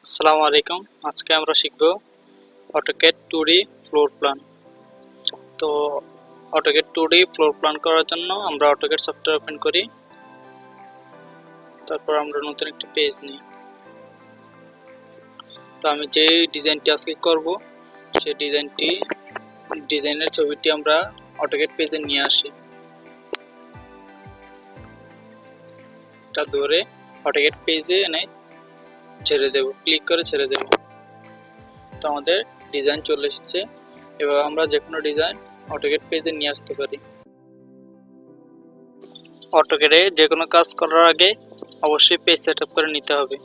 আসসালামু আলাইকুম। আজকে আমরা শিখব অটোক্যাড 2D ফ্লোর প্ল্যান। তো অটোক্যাড 2D ফ্লোর প্ল্যান করার জন্য আমরা অটোক্যাড সফটওয়্যার ওপেন করি। তারপর আমরা নতুন একটি পেজ নিই। তো আমি যে ডিজাইনটি আজকে করব সেই ডিজাইনের ছবিটি আমরা অটোক্যাড পেজে নিয়ে আসি। এটা ধরে অটোক্যাড পেজে এনে ছেড়ে দেব, ক্লিক করে ছেড়ে দেব। তো আমাদের ডিজাইন চলে এসেছে। এবার আমরা যে কোনো ডিজাইন অটোক্যাড পেজে নিয়ে আসতে পারি। অটোক্যাডে যে কোনো কাজ করার আগে অবশ্যই পেজ সেটআপ করে নিতে হবে।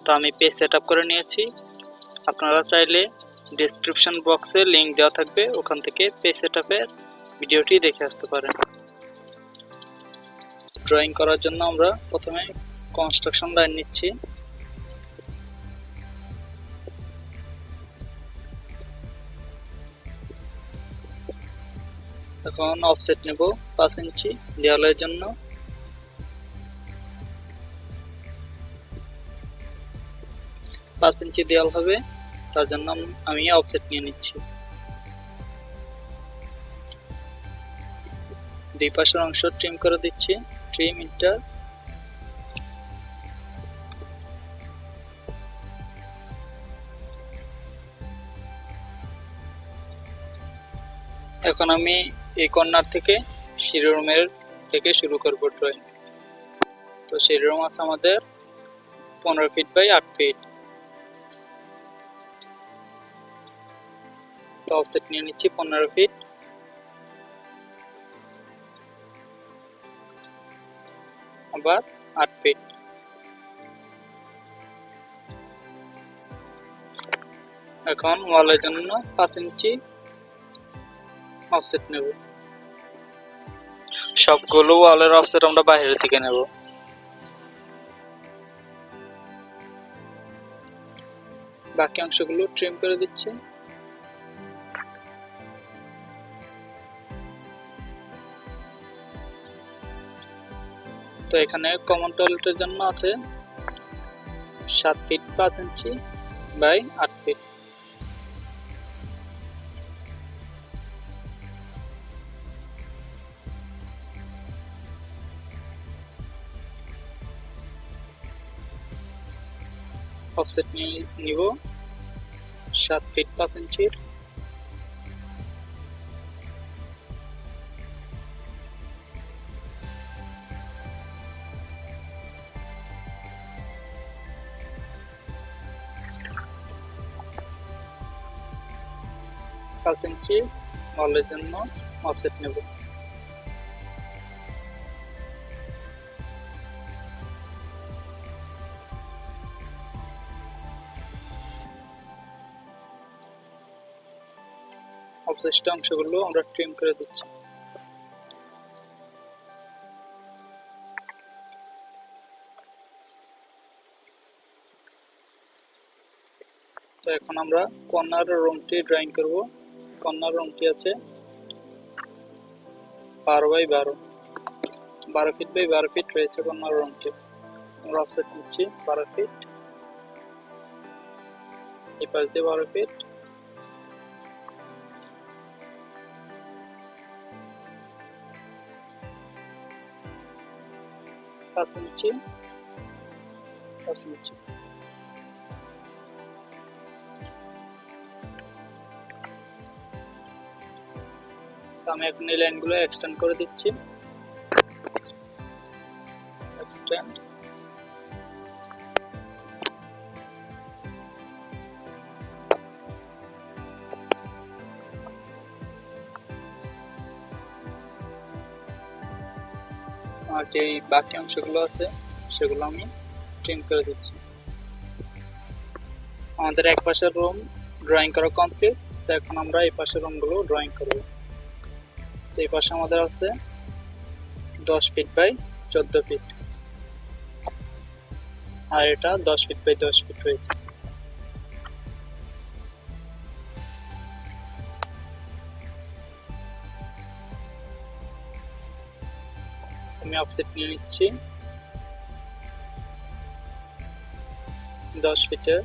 তো আমি পেজ সেটআপ করে নিয়েছি। আপনারা চাইলে ডেসক্রিপশন বক্সে লিংক দেওয়া থাকবে, ওখান থেকে পেজ সেটআপের ভিডিওটি দেখে আসতে পারেন। ড্রয়িং করার জন্য আমরা প্রথমে কনস্ট্রাকশন লাইন নিচ্ছি। এখন অফসেট নেব 5 ইঞ্চি দেওয়ালের জন্য। পাঁচ ইঞ্চি দেওয়াল হবে, তার জন্য আমি অফসেট নিয়ে নিচ্ছি। দুই পাশের অংশ ট্রিম করে দিচ্ছি, ট্রিম ইন্টার। এখন আমি এই কর্নার থেকে শিরোরুমের থেকে শুরু করব ড্রয়িং। তো শিরোরুম আছে আমাদের 15 ফিট বাই 8 ফিট। তো অফসেট নিয়ে নিচ্ছি 15 ফিট। আবার 8 ফিট। এখন ওয়ালের জন্য 5 ইঞ্চি অফসেট নেব। সবগুলো ওয়ালের অফসেট আমরা বাইরে থেকে নেব। বাকি অংশগুলো ট্রিম করে দিচ্ছি। তো এখানে কমন টয়লেটের জন্য আছে 7 feet 5 inch by 8 feet. Offset নিব 7 ফিট 5 ইঞ্চির। পাঁচ ইঞ্চি ওয়ালের জন্য অফসেট নেব। অবশিষ্ট অংশগুলো আমরা ট্রিম করে দিচ্ছি। তো এখন আমরা কর্নার রুমটি ড্রয়িং করব। কর্নার রুমটি আছে 12 বাই 12, 12 ফিট বাই 12 ফিট রয়েছে কর্নার রুমটি। আমরা অফসেট নিচ্ছি 12 ফিট, এই পাশ দিয়ে 12 ফিট। পাঁচ ইঞ্চি 5 ইঞ্চি। আমি এখন এই লাইনগুলো এক্সটেন্ড করে দিচ্ছি। এক্সটেন্ড। আর যে বাকি অংশগুলো আছে সেগুলো আমি ট্রিম করে দিচ্ছি। আমাদের এক পাশের রুম ড্রয়িং করা কমপ্লিট। তো এখন আমরা এই পাশের রুমগুলো ড্রয়িং করব। তো এই পাশে আমাদের আছে 10 ফিট বাই 14 ফিট, আর এটা 10 ফিট বাই 10 ফিট রয়েছে। আমি অফসেট নিয়ে নিচ্ছি 10 ফিটের।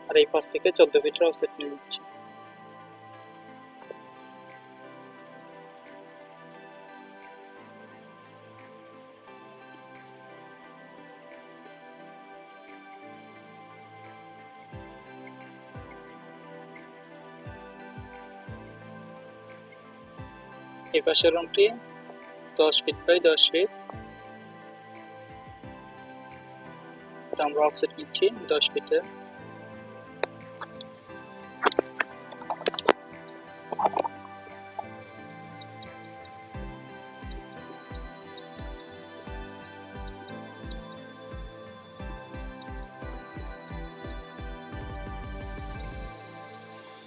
আর এই পাশ থেকে 14 ফিটের অফসেট নিয়ে নিচ্ছি। এই পাশের রুমটি 10 ফিট বাই 10 ফিট, আমরা অফসেট নিচ্ছি 10 ফিটের।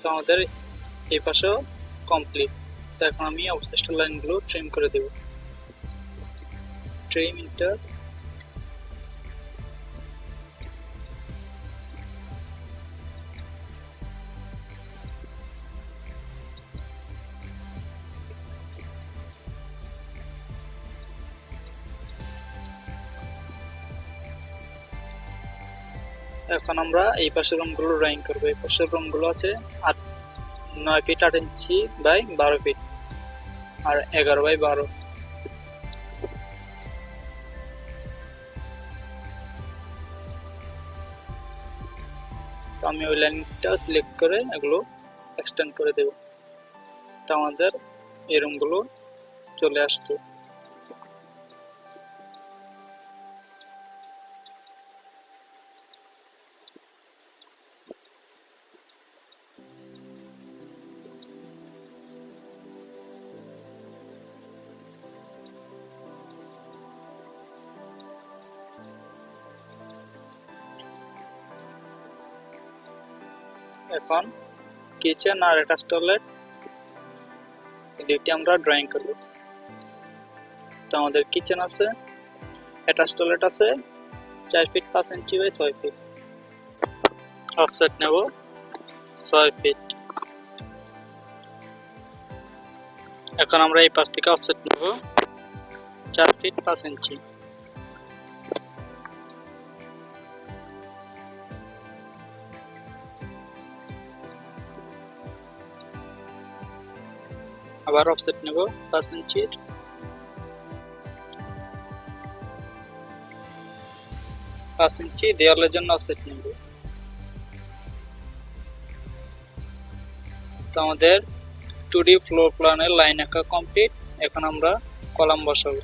তো আমাদের এই পাশেও কমপ্লিট। তো এখন আমি অবশিষ্ট লাইনগুলো ট্রিম করে দেব। ট্রিম ইন্টার, এখন আমরা এই পাশের রুমগুলো ড্রয়িং করবো। এই পাশের রুমগুলো আছে 9 ফিট 8 ইঞ্চি বাই 12 ফিট আর 11 বাই 12। তো আমি ওই লাইনটা সিলেক্ট করে এগুলো এক্সটেন্ড করে দেব। তো আমাদের এই রুমগুলো চলে আসছে। এখন কিচেন আর অ্যাটাচ টয়লেট দুইটি আমরা ড্রয়িং করব। তো আমাদের কিচেন আছে, অ্যাটাচ টয়লেট আছে 4 feet 5 inch by 6 feet. Offset নেব 6 ফিট। এখন আমরা এই পাশ থেকে অফসেট নেব 4 ফিট 5 ইঞ্চি। আবার অফসেট নেব 5 ইঞ্চির। 5 ইঞ্চি দেওয়ালের জন্য অফসেট নেব। তো আমাদের 2D ফ্লোর প্ল্যানের লাইন আঁকা কমপ্লিট। এখন আমরা কলাম বসাবো।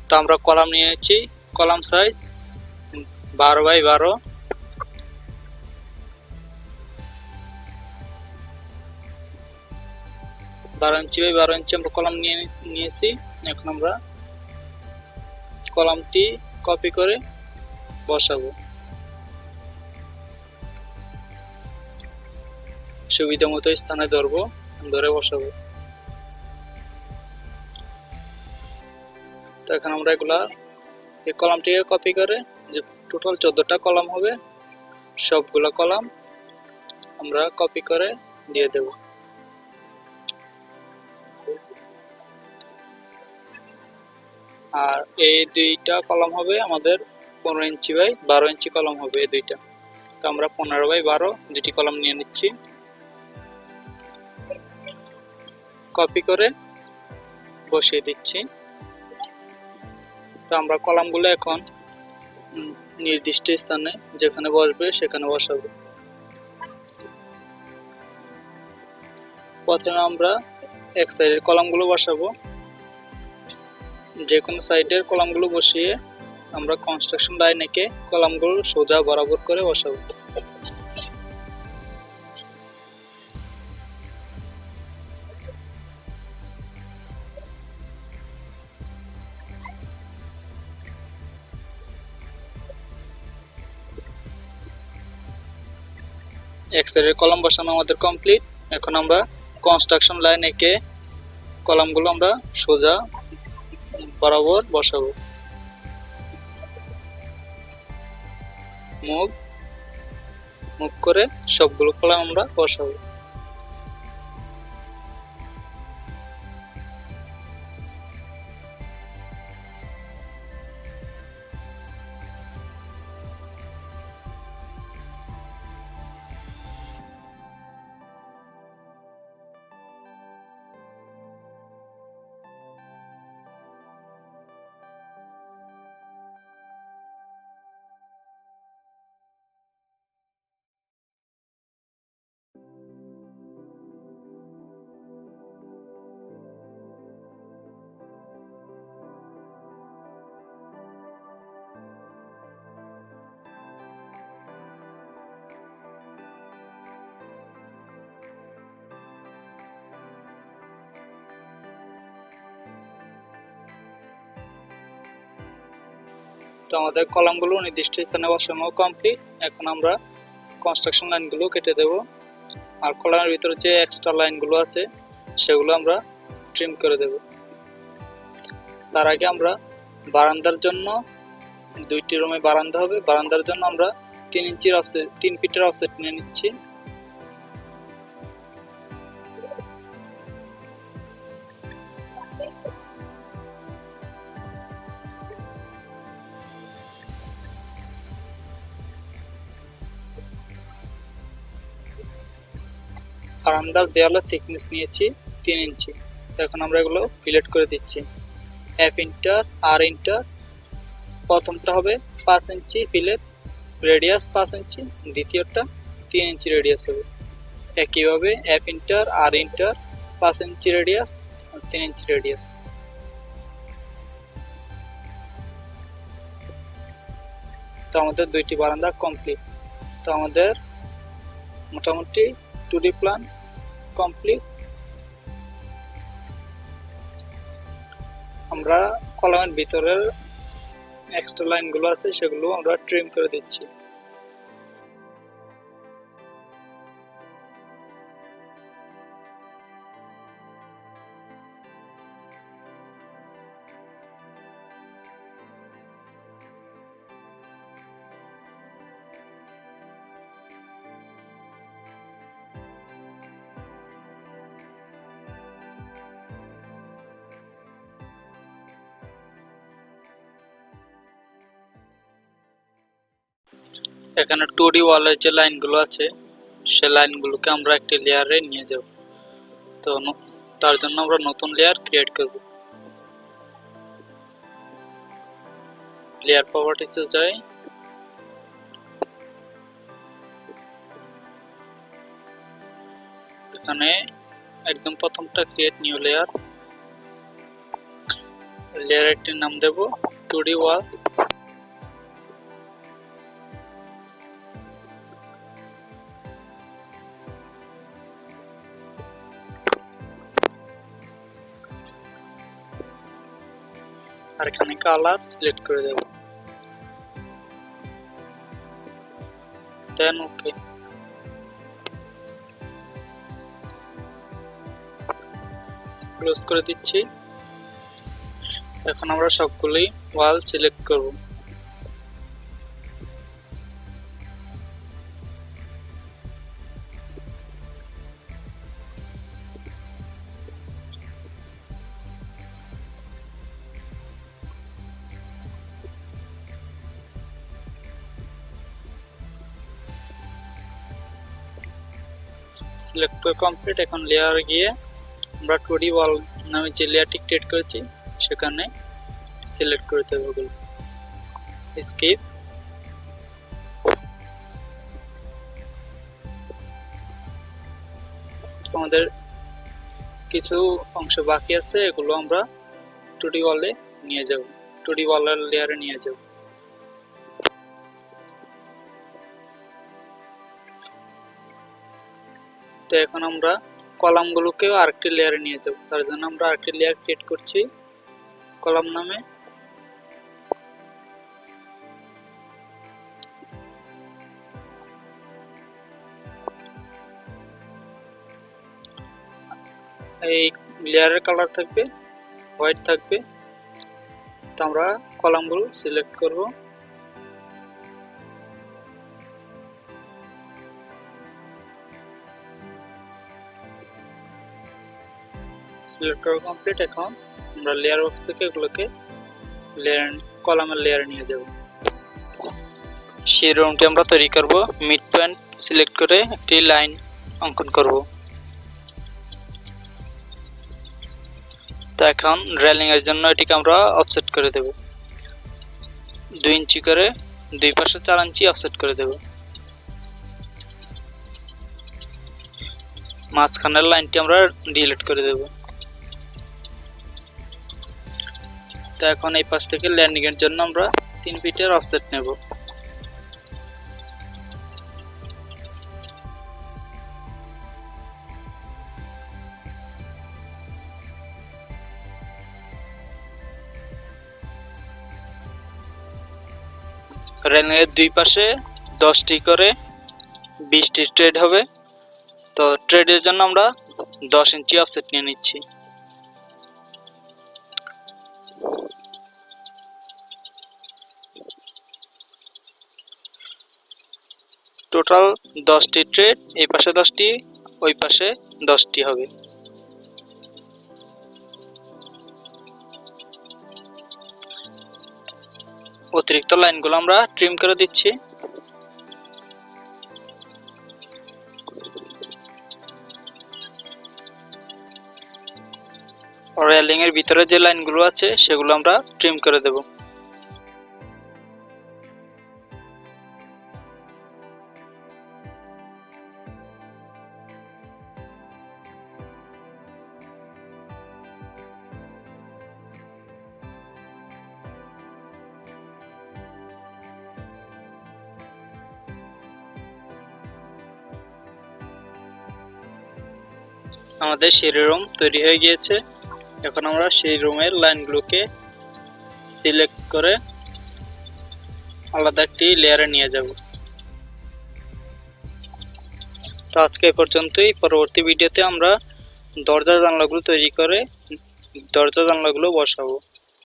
তো আমরা কলাম নিয়ে নিচ্ছি, column size 12 by 12। Inch by 12 inch আমরা কলাম নিয়েছি। এখন আমরা কলামটি কপি করে বসাবো। সুবিধা মতো স্থানে ধরে বসাবো। তো এখন আমরা এগুলা এই কলামটিকে কপি করে, যে টোটাল 14টা কলাম হবে, সবগুলো কলাম আমরা কপি করে দিয়ে দেব। আর এই দুইটা কলাম হবে আমাদের 15 ইঞ্চি বাই 12 ইঞ্চি কলাম হবে এই দুইটা। তো আমরা 15 বাই 12 দুটি কলাম নিয়ে নিচ্ছি, কপি করে বসিয়ে দিচ্ছি। তো আমরা কলামগুলো এখন নির্দিষ্ট স্থানে যেখানে বসবে সেখানে বসাবো। প্রথমে আমরা এক সাইডের কলামগুলো বসাবো। যে কোনো সাইডের কলামগুলো বসিয়ে আমরা কনস্ট্রাকশন লাইন এঁকে কলামগুলো সোজা বরাবর করে বসাবো। এক সাইডের কলাম বসানো আমাদের কমপ্লিট। এখন আমরা কনস্ট্রাকশন লাইন এঁকে কলামগুলো আমরা সোজা বরাবর বসাবো। মুভ করে সবগুলো কলাম আমরা বসাবো। তো আমাদের কলামগুলো নির্দিষ্ট স্থানে বসানো কমপ্লিট। এখন আমরা কনস্ট্রাকশন লাইনগুলো কেটে দেব, আর কলামের ভিতরে যে এক্সট্রা লাইনগুলো আছে সেগুলো আমরা ট্রিম করে দেব। তার আগে আমরা বারান্দার জন্য 2টি রুমে বারান্দা হবে, বারান্দার জন্য আমরা 3 ফিটের অফসেট নিয়ে নিচ্ছি। বারান্দার দেওয়ালের থিকনেস নিয়েছি 3 ইঞ্চি। এখন আমরা এগুলো ফিলেট করে দিচ্ছি। এফ ইন্টার আর ইন্টার, প্রথমটা হবে 5 ইঞ্চি ফিলেট, রেডিয়াস 5 ইঞ্চি, দ্বিতীয়টা 3 ইঞ্চি রেডিয়াস হবে। একইভাবে এফ ইন্টার আর ইন্টার, 5 ইঞ্চি রেডিয়াস আর 3 ইঞ্চি রেডিয়াস। তো আমাদের 2টি বারান্দা কমপ্লিট। তো আমাদের মোটামুটি 2D প্ল্যান কমপ্লিট। আমরা কলামের ভিতরের এক্সট্রা লাইনগুলো আছে সেগুলো আমরা ট্রিম করে দিচ্ছি। এখানে 2D ওয়ালের যে লাইনগুলো আছে সেই লাইনগুলোকে আমরা একটি লেয়ারে নিয়ে যাব। তো তার জন্য আমরা নতুন লেয়ার ক্রিয়েট করব। লেয়ার প্রপার্টিসে যাই, এখানে একদম প্রথমটা ক্রিয়েট নিউ লেয়ার, লেয়ারটির নাম দেব 2D ওয়াল। আর এখানে কালার সিলেক্ট করে দেব, দেন ওকে। ক্লোজ করে দিচ্ছি। এখন আমরা সবগুলোই ওয়াল সিলেক্ট করব। সিলেক্ট করে কমপ্লিট। এখন লেয়ার গিয়ে আমরা 2D ওয়াল নামে যে লেয়ারটি ক্রিয়েট করেছি সেখানে সিলেক্ট করে দেব ওগুলো, স্কিপ। আমাদের কিছু অংশ বাকি আছে, এগুলো আমরা 2D ওয়ালে নিয়ে যাব, 2D ওয়ালের লেয়ারে নিয়ে যাব। তো এখন আমরা কলামগুলোকেও আরেকটি লেয়ারে নিয়ে যাব। তার জন্য আমরা আরেকটি লেয়ার ক্রিয়েট করছি কলাম নামে। এই লেয়ারের কালার থাকবে হোয়াইট থাকবে। তো আমরা কলামগুলো সিলেক্ট করব, সিলেক্ট করা কমপ্লিট। এখন আমরা লেয়ার বক্স থেকে এগুলোকে কলামের লেয়ারে নিয়ে যাব। সেই রুমটি আমরা তৈরি করব। মিড পয়েন্ট সিলেক্ট করে একটি লাইন অঙ্কন করব। তো এখন রেলিং এর জন্য এটিকে আমরা অফসেট করে দেব, 2 ইঞ্চি করে, দুই পাশে 4 ইঞ্চি অফসেট করে দেব। মাঝখানের লাইনটি আমরা ডিলিট করে দেব। তো এখন এই পাশ থেকে ল্যান্ডিং এর জন্য আমরা 3 ফিটের অফসেট নেব। রেলিংয়ের দুই পাশে 10টি করে 20টি ট্রেড হবে। তো ট্রেডের জন্য আমরা 10 ইঞ্চি অফসেট নিয়ে নিচ্ছি। টোটাল 10টি ট্রেড, এই পাশে 10টি, ওই পাশে 10টি হবে। অতিরিক্ত লাইনগুলো আমরা ট্রিম করে দিচ্ছি। রেলিং এর ভিতরে যে লাইনগুলো আছে সেগুলো আমরা ট্রিম করে দেব। আমাদের সিঁড়ি রুম তৈরি হয়ে গিয়েছে। এখন আমরা সেই রুমের লাইনগুলোকে সিলেক্ট করে আলাদা একটি লেয়ারে নিয়ে যাব। তো আজকে এই পর্যন্তই। পরবর্তী ভিডিওতে আমরা দরজা জানলাগুলো তৈরি করে দরজা জানলাগুলো বসাবো।